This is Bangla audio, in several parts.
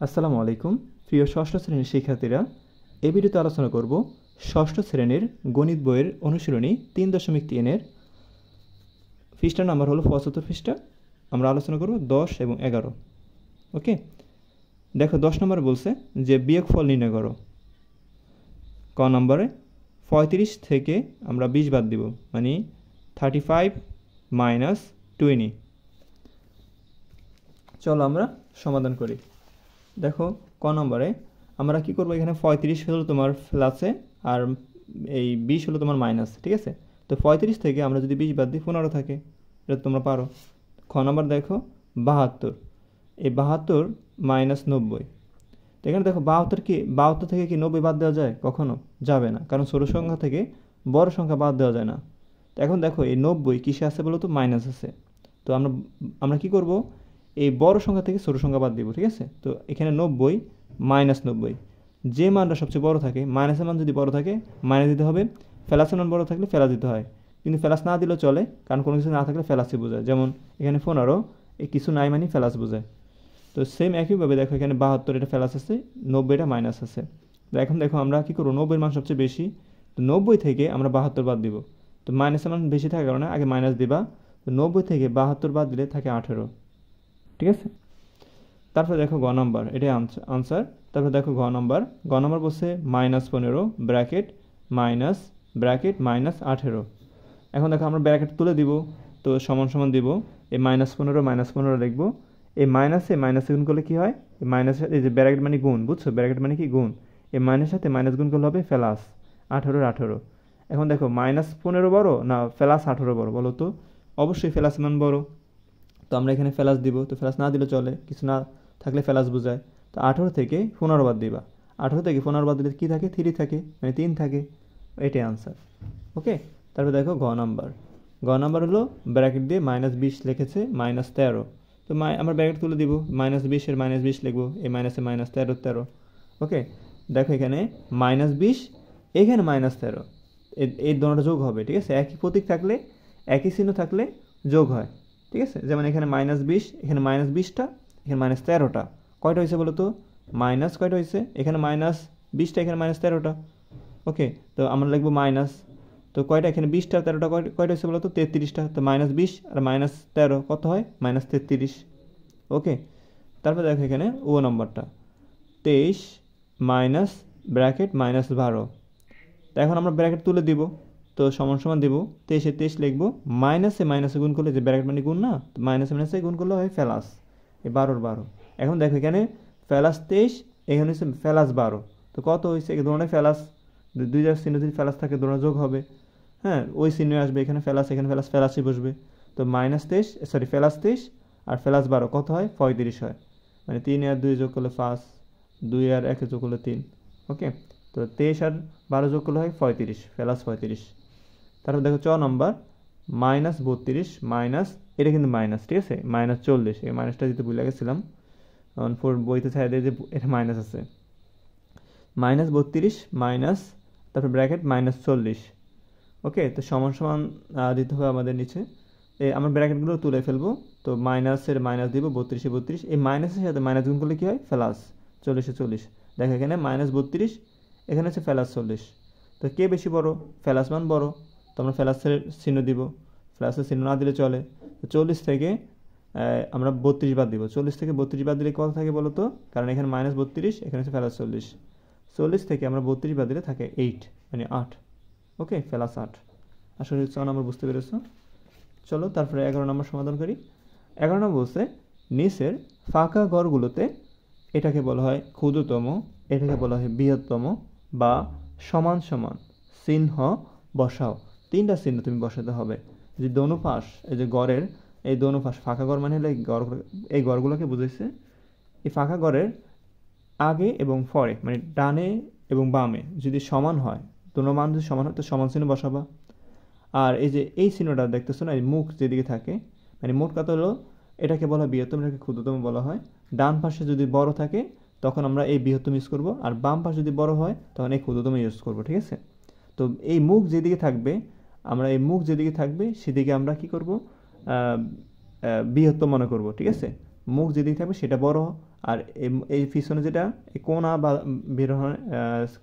আসসালামু আলাইকুম প্রিয় ষষ্ঠ শ্রেণীর শিক্ষার্থীরা। এই ভিডিওতে আলোচনা করব ষষ্ঠ শ্রেণীর গণিত বইয়ের অনুশীলনী 3.3 এর পৃষ্ঠা নাম্বার হলো 75 পৃষ্ঠা। আমরা আলোচনা করব 10 এবং 11। ওকে, দেখো 10 নম্বরে বলছে যে বিয়োগফল নির্ণয় করো। ক নম্বরে 35 থেকে আমরা 20 বাদ দিব, মানে 35 মাইনাস 20। চলো আমরা সমাধান করি। দেখো ক নম্বরে আমরা কি করব, এখানে 35 হলো তোমার প্লাসে আর এই 20 হলো তোমার মাইনাস, ঠিক আছে। তো 35 থেকে আমরা যদি 20 বাদ দিই 15 থাকে, এটা তোমরা পারো। খ নম্বর দেখো 72, এই 72 মাইনাস 90। তো এখানে দেখো 72 থেকে কি 90 বাদ দেওয়া যায়? কখনো যাবে না, কারণ ছোট সংখ্যা থেকে বড় সংখ্যা বাদ দেওয়া যায় না। তো এখন দেখো এই 90 কিসে আছে বলো তো? মাইনাস আছে। তো আমরা কি করব, এই বড় সংখ্যা থেকে ছোট সংখ্যা বাদ দিব, ঠিক আছে। তো এখানে 90 মাইনাস 90, যে মানটা সবচেয়ে বড় থাকে, মাইনাসের মান যদি বড় থাকে মাইনাস দিতে হবে, প্লাসের মান বড় থাকলে প্লাস দিতে হয়। কিন্তু প্লাস না দিলেও চলে, কারণ কোনো কিছু না থাকলে প্লাসই বোঝায়। যেমন এখানে 15, এই কিছু নাই মানে প্লাস বোঝায়। তো সেম একইভাবে দেখো এখানে 72 এটা প্লাস আছে, 90 এটা মাইনাস আছে। তো এখন দেখো আমরা কী করবো, 90 মান সবচেয়ে বেশি, তো 90 থেকে আমরা 72 বাদ দিব। তো মাইনাসের মান বেশি থাকার কারণে আগে মাইনাস দিবা। তো 90 থেকে 72 বাদ দিলে থাকে 18, ঠিক আছে। তারপর দেখো গ নম্বর, এটাই আনসার। তারপর দেখো গ নম্বর বলছে -15 ব্র্যাকেট মাইনাস 18। এখন দেখো আমরা ব্র্যাকেট তুলে দিব, তো সমান সমান দিব, এই -15 লিখবো। এই মাইনাসে গুণ করলে কি হয়, এই মাইনাসের এই যে ব্র্যাকেট মানে গুণ, বুঝছো? ব্র্যাকেট মানে কি? গুণ। এই মাইনাসের সাথে মাইনাস গুণ করলে হবে প্লাস 18। এখন দেখো -15 বড় না প্লাস 18 বড় বলো তো? অবশ্যই প্লাস মান বড়, তো আমরা এখানে প্লাস দিব। তো প্লাস না দিলে চলে, কিছু না থাকলে প্লাস বোঝায়। তো 18 থেকে 15 বাদ দিবা, 18 থেকে 15 বাদ দিলে কী থাকে? 3 থাকে, মানে 3 থাকে। এটাই আনসার। ওকে, তারপর দেখো গ নাম্বার হলো ব্র্যাকেট দিয়ে -20 লিখেছে -13। তো আমরা ব্র্যাকেট তুলে দিব, -20 এর -20 লিখবো, এই মাইনাসে -13। ওকে, দেখো এখানে -20, এখানে -13, এই দুটোটা যোগ হবে, ঠিক আছে। একই প্রতীক থাকলে, একই চিহ্ন থাকলে যোগ হয়, ঠিক আছে। যেমন এখানে -20, এখানে -20টা, এখানে -13টা, কয়টা হয়েছে বলো তো? মাইনাস কয়টা হয়েছে? এখানে -20টা, এখানে -13টা। ওকে, তো আমরা লিখবো মাইনাস, তো কয়টা? এখানে 20টা 13টা, কয়টা হয়েছে বলো তো? 33টা। তো -20 আর -13 কত হয়? -33। ওকে, তারপর দেখো এখানে ও নম্বরটা 23 মাইনাস ব্র্যাকেট -12। তো এখন আমরা ব্র্যাকেট তুলে দিব, তো সমান সমান দিব, 23 লিখবো, মাইনাসে গুণ করলে যে ব্র্যাকেট মানে গুণ না, তো মাইনাসে গুণ করলে হয় প্লাস, এই 12। এখন দেখো এখানে প্লাস 23, এখানে হচ্ছে প্লাস 12। তো কত হয়েছে? দুটোটাই প্লাস, দুই জায়গায় চিহ্ন যদি প্লাস থাকে দুটো যোগ হবে, হ্যাঁ, ওই চিহ্ন আসবে। এখানে প্লাস, এখানে প্লাসই বসবে। তো প্লাস 23 আর প্লাস 12 কত হয়? 35 হয়। মানে 3 আর 2 যোগ করলে 5, 2 আর 1 যোগ করলে 3। ওকে, তো 23 আর 12 যোগ করলে হয় 35, প্লাস 35। তারপর দেখো চ নম্বর -32 মাইনাস, এটা কিন্তু মাইনাস, ঠিক আছে, -40, এই মাইনাসটা দিতে ভুলে গেছিলাম, কারণ বইতে ছাড়া দিয়ে যে এটা মাইনাস আছে। -32 মাইনাস, তারপর ব্র্যাকেট -40। ওকে, তো সমান সমান দিতে হবে আমাদের নিচে। আমরা ব্র্যাকেটগুলো তুলে ফেলবো। তো মাইনাসের মাইনাস দিব, 32 এই মাইনাসের সাথে মাইনাস গুণ করলে কী হয়? প্লাস 40। দেখো এখানে -32, এখানে হচ্ছে প্লাস 40। তো কে বেশি বড়? প্লাস মান বড়, তো আমরা প্লাসের চিহ্ন দিব, প্লাসের চিহ্ন না দিলে চলে। তো 40 থেকে আমরা 32 বাদ দিব, 40 থেকে 32 বাদ দিলে কত থাকে বলো তো? কারণ এখানে -32, এখানে হচ্ছে প্লাস 40। 40 থেকে আমরা 32 বাদ দিলে থাকে 8, মানে 8। ওকে, প্লাস 8। আসলে 6 নম্বর বুঝতে পেরেছো। চলো তারপরে 11 নম্বর সমাধান করি। 11 নম্বর বলছে নিচের ফাঁকা ঘরগুলোতে এটাকে বলা হয় ক্ষুদ্রতম, এটাকে বলা হয় বৃহত্তম বা সমান সমান চিহ্ন বসাও। 3টা চিহ্ন তুমি বসাতে হবে। যে দোনোপাশ, এই যে গড়ের এই দোনোপাশ, ফাঁকা ঘর মানে হলো এই ঘরগুলোকে বুঝেছে। এই ফাঁকা ঘরের আগে এবং পরে, মানে ডানে এবং বামে যদি সমান হয়, দোনো মান যদি সমান হয়, তো সমান চিহ্ন বসাবা। আর এই যে এই চিহ্নটা দেখতেছো না, এই মুখ যেদিকে থাকে, মানে মোট কথা হলো এটাকে বলা হয় বৃহত্তম, এটাকে ক্ষুদ্রতম বলা হয়। ডান পাশে যদি বড় থাকে তখন আমরা এই বৃহত্তম ইউজ করব, আর বাম পাশে যদি বড় হয় তখন এই ক্ষুদ্রতম ইউজ করব, ঠিক আছে। তো এই মুখ যেদিকে থাকবে, সেদিকে আমরা কি করব? বৃহত্তম মনে করব, ঠিক আছে। মুখ যেদিকে থাকবে সেটা বড়, আর এই পিছনে যেটা এই কোণা বা বের হয়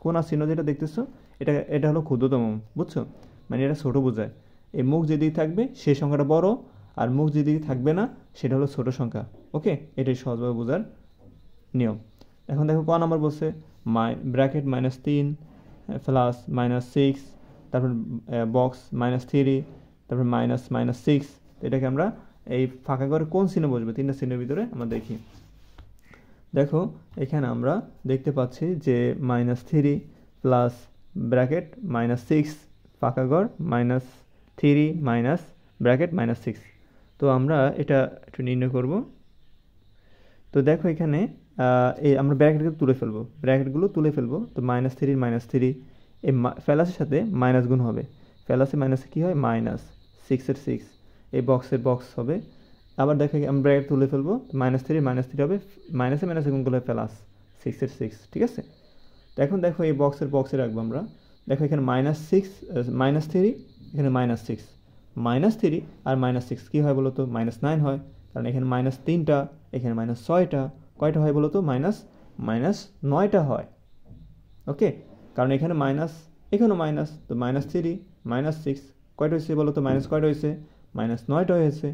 কোণা চিহ্ন যেটা দেখতেছো, এটা এটা হলো ক্ষুদ্রতম, বুঝছো? মানে এটা ছোট বোঝায়। এই মুখ যেদিকে থাকবে সেই সংখ্যাটা বড়, আর মুখ যেদিকে থাকবে না সেটা হলো ছোট সংখ্যা। ওকে, এটাই সহজভাবে বোঝার নিয়ম। এখন দেখো ক নাম্বার বলছে ব্র্যাকেট -3 প্লাস -6, তারপর বক্স -3, তারপর -6। এটাকে আমরা এই ফাঁকা করে কোন চিহ্ন বসবে, তিনটা চিহ্নের ভিতরে আমরা দেখি। দেখো এখানে আমরা দেখতে পাচ্ছি যে -3 প্লাস ব্র্যাকেট -6 ফাঁকা ঘর -3 মাইনাস ব্র্যাকেট -6। তো আমরা এটা একটু নির্ণয় করব। তো দেখো এখানে এই আমরা ব্র্যাকেটগুলো তুলে ফেলবো। তো -3 -3 এই ফেলাসের সাথে মাইনাস গুণ হবে, ফেলাসে মাইনাসে কী হয়, -6 এই বক্স হবে। আবার দেখো আমরা ব্র্যাকেট তুলে ফেলবো, -3 হবে, মাইনাসে গুণ করলে প্লাস 6 ঠিক আছে। তো এখন দেখো এই বক্সে রাখবো আমরা। দেখো এখানে -3, এখানে -6, -3 আর -6 কী হয় বলো তো, -9 হয়, কারণ এখানে -3টা, এখানে -6টা, কয়টা হয় বলো তো, -9টা হয়। ওকে, কারণ এখানে মাইনাস, এখানেও মাইনাস, তো -3 -6 কয়টা হয়েছে বলো তো, কয়টা হয়েছে, -9টা হয়েছে,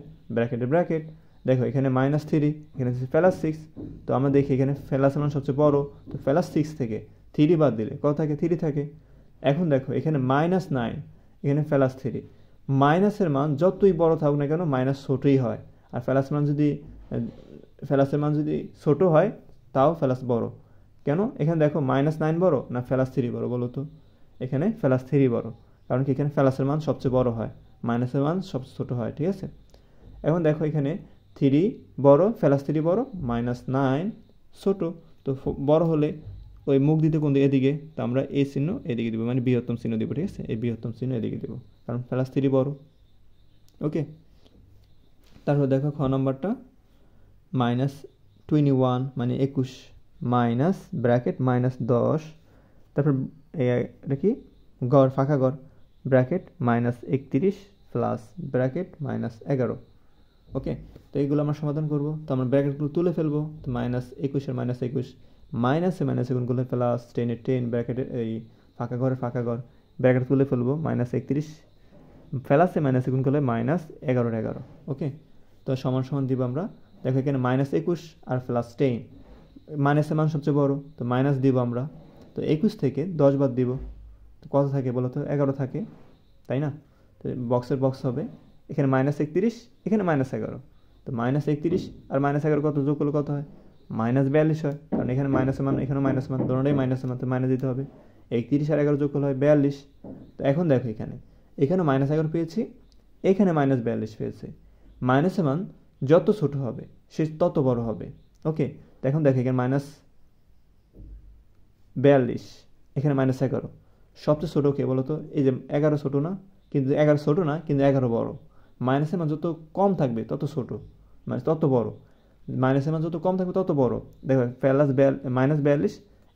ব্র্যাকেট। দেখো এখানে -3, এখানে হচ্ছে +6। তো আমরা দেখি এখানে প্লাসের মান সবচেয়ে বড়, তো +6 থেকে 3 বাদ দিলে কত থাকে, 3 থাকে। এখন দেখো এখানে -9, এখানে +3, মাইনাসের মান যতই বড় থাকুক না কেন মাইনাস ছোটই হয়, আর প্লাসের মান যদি ছোট হয় তাও প্লাস বড়। কেন, এখানে দেখো -9 বড় না +3 বড় বলো তো, এখানে +3 বড়, কারণ কি এখানে প্লাসের মান সবচেয়ে বড় হয়, মাইনাসের মান সবচেয়ে ছোট হয়, ঠিক আছে। এখন দেখো এখানে 3 বড়, +3 বড়, -9 ছোট। তো বড় হলে ওই মুখ দিতে কোন দিকে, এদিকে, তো আমরা এই চিহ্ন এদিকে দিব, মানে বৃহত্তম চিহ্ন দিব, ঠিক আছে, এই বৃহত্তম চিহ্ন এদিকে দিব, কারণ +3 বড়। ওকে, তারপর দেখো খ নম্বরটা -21 মানে 21 মাইনাস ব্র্যাকেট -10, তারপর এটা কি গড়, ফাঁকা গড়, ব্র্যাকেট -31 প্লাস ব্র্যাকেট -11। ওকে, তো এইগুলো আমরা সমাধান করব। তো আমরা ব্র্যাকেটগুলো তুলে ফেলবো। তো -21 এর -21, মাইনাসে গুণ করলে প্লাস 10 এর 10, ব্র্যাকেটের এই ফাঁকা ঘর, ব্র্যাকেট তুলে ফেলবো, -31 প্লাসে মাইনাসে গুণ করলে -11। ওকে, তো সমান দিব আমরা। দেখো এখানে -21 আর +10, মাইনাসের মান সবচেয়ে বড়, তো মাইনাস দিব আমরা। তো 21 থেকে 10 বাদ দিব, তো কত থাকে বলো তো, 11 থাকে, তাই না। তো বক্স হবে, এখানে -31, এখানে -11, তো -31 আর -11 কত যোগ করলে কত হয়, -42 হয়, কারণ এখানে মাইনাসের মান, এখানে মাইনাস মান, দুটোটাই মাইনাসের মান, তো মাইনাস দিতে হবে। 31 আর 11 যোগ করলে হয় 42। তো এখন দেখো এখানে -11 পেয়েছি, এখানে -42 পেয়েছি। মাইনাসের মান যত ছোট হবে সে তত বড় হবে। ওকে, তো এখন দেখো এখানে -42, এখানে -11, সবচেয়ে ছোটো কে বলো তো, এই যে 11 ছোটো না, কিন্তু 11 ছোটো না, কিন্তু 11 বড়। মাইনাসের মান যত কম থাকবে তত ছোট, মানে তত বড়, মাইনাসের মান যত কম থাকবে তত বড়। দেখো -42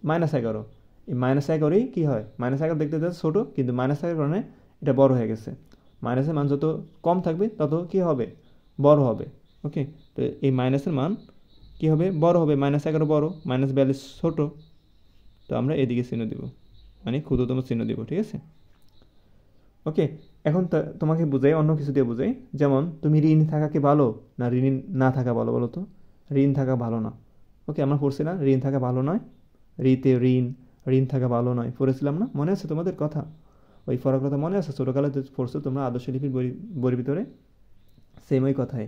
-11, এই -11ই কী হয়, -11 দেখতে যাচ্ছে ছোটো, কিন্তু -11 কারণে এটা বড় হয়ে গেছে। মাইনাসের মান যত কম থাকবে তত কী হবে, বড় হবে। ওকে, তো এই মাইনাসের মান কী হবে, বড় হবে, -11 বড়, -42 ছোট, তো আমরা এদিকে চিহ্ন দিব, মানে ক্ষুদ্রতম চিহ্ন দিব, ঠিক আছে। ওকে, এখন তোমাকে বুঝাই, অন্য কিছু দিয়ে বুঝাই। যেমন তুমি ঋণ থাকা কি ভালো না ঋণ না থাকা ভালো বলো তো, ঋণ থাকা ভালো না। ওকে, আমরা পড়ছি না, ঋণ থাকা ভালো নয়, ঋতে ঋণ থাকা ভালো নয়, পড়েছিলাম না, মনে আছে তোমাদের কথা, ওই পড়ার কথা মনে আছে, ছোটোকালে পড়ছো তোমরা আদর্শ লিপির বইয়ের ভিতরে, সেম ওই কথাই,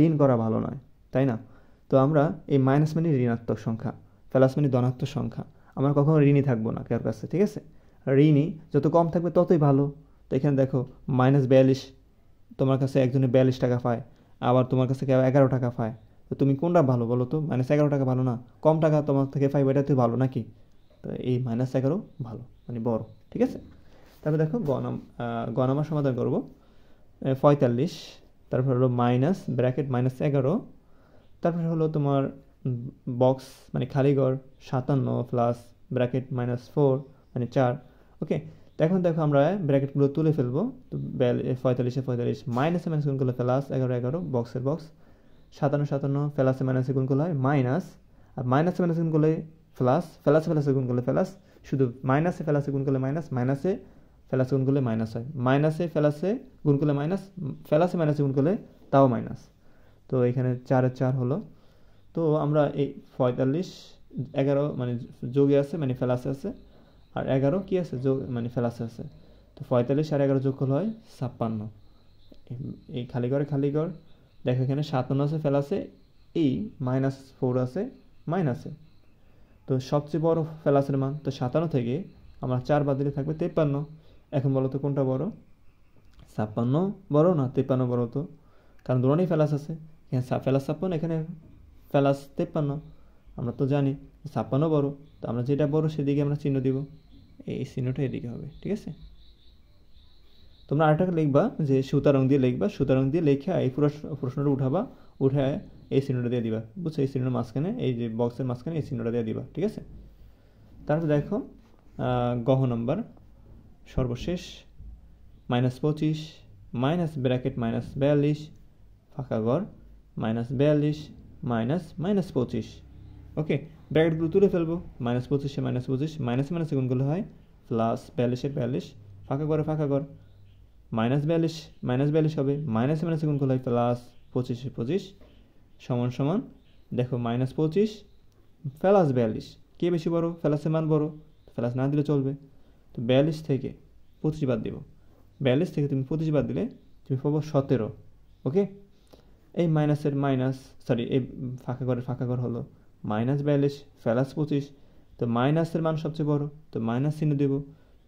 ঋণ করা ভালো নয়, তাই না। তো আমরা এই মাইনাস মানে ঋণাত্মক সংখ্যা, প্লাস মানে ধনাত্মক সংখ্যা, আমরা কখনো ঋণই থাকবো না কারোর কাছে, ঠিক আছে। ঋণই যত কম থাকবে ততই ভালো। তো এখানে দেখো -42, তোমার কাছে একজনে 42 টাকা পায়, আবার তোমার কাছে কেউ 11 টাকা পায়, তো তুমি কোনটা ভালো বলো তো, -11 টাকা ভালো না, কম টাকা তোমার থেকে পাই, এটা তো ভালো নাকি। তো এই -11 ভালো, মানে বড়, ঠিক আছে। তারপর দেখো গ নাম্বার সমাধান করবো, 45, তারপর হলো মাইনাস ব্র্যাকেট -11, তারপর হলো তোমার বক্স মানে খালি ঘর 57 প্লাস ব্র্যাকেট -4 মানে 4। ওকে, তো এখন দেখো আমরা ব্র্যাকেটগুলো তুলে ফেলবো। তো 45 মাইনাসে মাইনাস গুণ করলে প্লাস 11 বক্স 57 57 প্লাসে মাইনাসে গুণ করলে হয় মাইনাস, আর মাইনাসে মাইনাসে গুণ করলে প্লাস, প্লাসে প্লাসে গুণ করলে প্লাস, শুধু মাইনাসে প্লাসে গুণ করলে মাইনাস, মাইনাসে প্লাসে গুণ করলে মাইনাস হয়, মাইনাসে প্লাসে গুণ করলে মাইনাস, প্লাসে মাইনাসে গুণ করলে তাও মাইনাস। তো এখানে 4 4 হলো। তো আমরা এই 45 11 মানে যোগে আছে মানে প্লাসে আছে, আর 11 কি আছে যোগ মানে প্লাসে আছে। তো 45 আর 11 যোগ করলে হয় 56। এই খালি ঘর দেখো এখানে 57 আছে প্লাসে, এই -4 আছে মাইনাসে। তো সবচেয়ে বড় প্লাসের মান তো 57 থেকে আমরা 4 বাদ দিলে থাকবে 53। এখন বলো তো কোনটা বড়, 56 বড় না 53 বড়? তো কারণ দুটোই প্লাস আছে, এখানে প্লাস 56, এখানে প্লাস 53। আমরা তো জানি 56 বড়, তো আমরা যেটা বড় সেদিকে আমরা চিহ্ন দিব, এই চিহ্নটা এদিকে হবে, ঠিক আছে? তোমরা আরেকটা লিখবা যে সুতারং দিয়ে লিখবা, সুতারং দিয়ে লেখা এই পুরো প্রশ্নটা উঠাবা, উঠে এই চিহ্নটা দিয়ে দিবা, বুঝছো? এই চিহ্নের মাঝখানে, এই যে বক্সের মাঝখানে এই চিহ্নটা দিয়ে দিবা, ঠিক আছে? তারপর দেখো গহ নাম্বার সর্বশেষ -25 মাইনাস ব্র্যাকেট -42 ফাঁকা ঘর -42 মাইনাস -25। ওকে, ব্র্যাকেটগুলো তুলে ফেলবো, -25 -25 মাইনাস মাইনাসে গুণ করলে হয় প্লাস 42 ফাঁকা ঘর -42 হবে, মাইনাসে মাইনাসে গুণ করলে হয় প্লাস 25 সমান সমান দেখো -25 প্লাস 42 কে বেশি বড়? প্লাসের মান বড়, প্লাস না দিলে চলবে। তো 42 থেকে 25 বাদ দিব, 42 থেকে তুমি 25 বাদ দিলে তুমি পাবো 17। ওকে, এই মাইনাসের মাইনাস, সরি এই ফাঁকা ঘর হলো -42 প্লাস 25। তো মাইনাসের মান সবচেয়ে বড়, তো মাইনাস চিহ্ন দেব।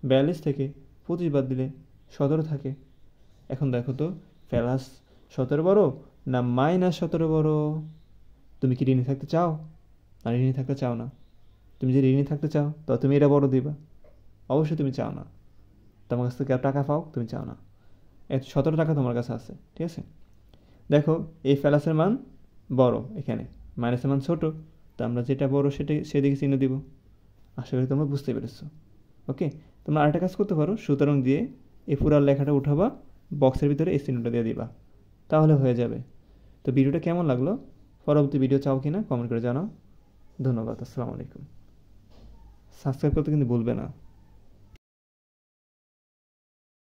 42 থেকে 25 বাদ দিলে 17 থাকে। এখন দেখো তো প্লাস 17 বড় না -17 বড়? তুমি কি ঋণী থাকতে চাও না ঋণী থাকতে চাও না? তুমি যদি ঋণী থাকতে চাও তো তুমি এটা বড় দিবা, অবশ্যই তুমি চাও না তোমার কাছ থেকে টাকা পাও, তুমি চাও না। 17 টাকা তোমার কাছে আছে, ঠিক আছে? দেখো এই প্লাসের মান বড়, এখানে মাইনাসের মান ছোট, তো আমরা যেটা বড় সেদিকে চিহ্ন দিব। আশা করি তোমরা বুঝতে পেরেছো। ওকে, তোমরা আরেকটা কাজ করতে পারো, সুতরাং দিয়ে এই পুরো লেখাটা উঠাবা, বক্সের ভিতরে এই চিহ্নটা দিয়ে দিবা, তাহলে হয়ে যাবে। তো ভিডিওটা কেমন লাগলো, পরবর্তী ভিডিও চাও কিনা কমেন্ট করে জানাও। ধন্যবাদ, আসসালামু আলাইকুম। সাবস্ক্রাইব করতে কিন্তু ভুলবে না।